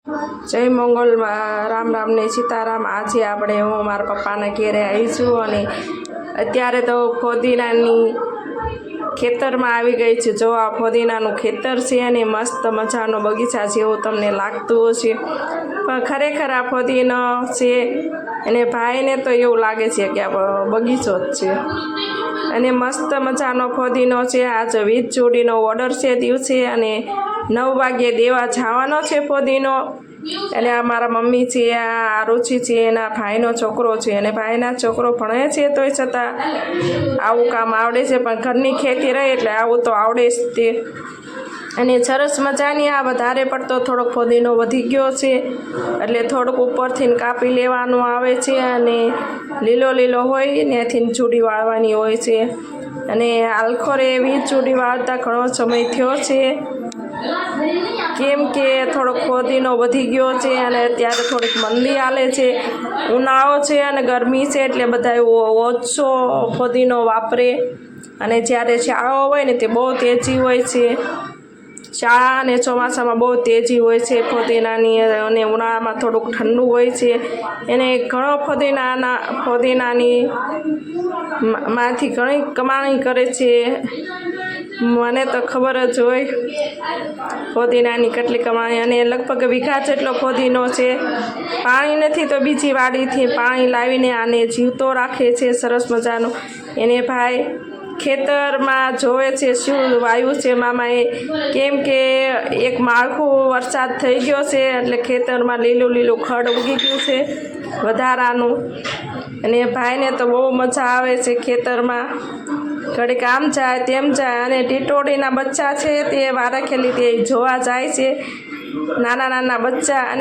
જય મંગલમાં, રામ રામ ને સીતારામ। આજે આપણે હું મારા પપ્પાના ઘેરે આવી છું અને અત્યારે તો ફોદીનાની ખેતરમાં આવી ગઈ છું। જો આ ફોદીનાનું ખેતર છે અને મસ્ત મજાનો બગીચા જેવું તમને લાગતું હશે, પણ ખરેખર આ ફોદીનો છે અને ભાઈને તો એવું લાગે છે કે આ બગીચો જ છે અને મસ્ત મજાનો ફોદીનો છે। આજ 20 જોડીનો ઓર્ડર છે દિવસે અને 9 વાગ્યે દેવા જવાનો છે ફોદીનો। અને આ મારા મમ્મી છે, આ રુચિ છે, એના ભાઈનો છોકરો છે અને ભાઈના છોકરો ભણે છે તોય છતાં આવું કામ આવડે છે, પણ ઘરની ખેતી રહે એટલે આવું તો આવડે જ તે। અને સરસ મજાની આ વધારે પડતો થોડોક ફોદીનો વધી ગયો છે એટલે થોડુંક ઉપરથી કાપી લેવાનું આવે છે અને લીલો લીલો હોય ત્યાંથી ચૂડી વાળવાની હોય છે અને આલખોરે 20 ચૂડી વાળતા ઘણો સમય થયો છે, કેમ કે થોડોક ફોદીનો વધી ગયો છે અને અત્યારે થોડીક મંદી હાલે છે, ઉનાળો છે અને ગરમી છે એટલે બધા ઓછો ફોદીનો વાપરે અને જ્યારે શાળાઓ હોય ને તે બહુ તેજી હોય છે। શાળા અને ચોમાસામાં બહુ તેજી હોય છે ફોદીનાની અને ઉનાળામાં થોડુંક ઠંડુ હોય છે। એને ઘણો ફોદીનાની માંથી ઘણી કમાણી કરે છે, મને તો ખબર જ હોય ફોદીનાની કેટલી કમાણી। અને લગભગ વીઘા જેટલો ફોદીનો છે। પાણી નથી તો બીજી વાડીથી પાણી લાવીને આને જીવતો રાખે છે સરસ મજાનો। એને ભાઈ ખેતરમાં જોવે છે શું વાયુ છે મામાએ, કેમ કે એક માળખું વરસાદ થઈ ગયો છે એટલે ખેતરમાં લીલું લીલું ખડ ઉગી ગયું છે વધારાનું અને ભાઈને તો બહુ મજા આવે છે ખેતરમાં, ઘડીક આમ જાય તેમ જાય। અને ટીટોડીના બચ્ચા છે તે વારાખેલી તે જોવા જાય છે, નાના નાના બચ્ચા। અને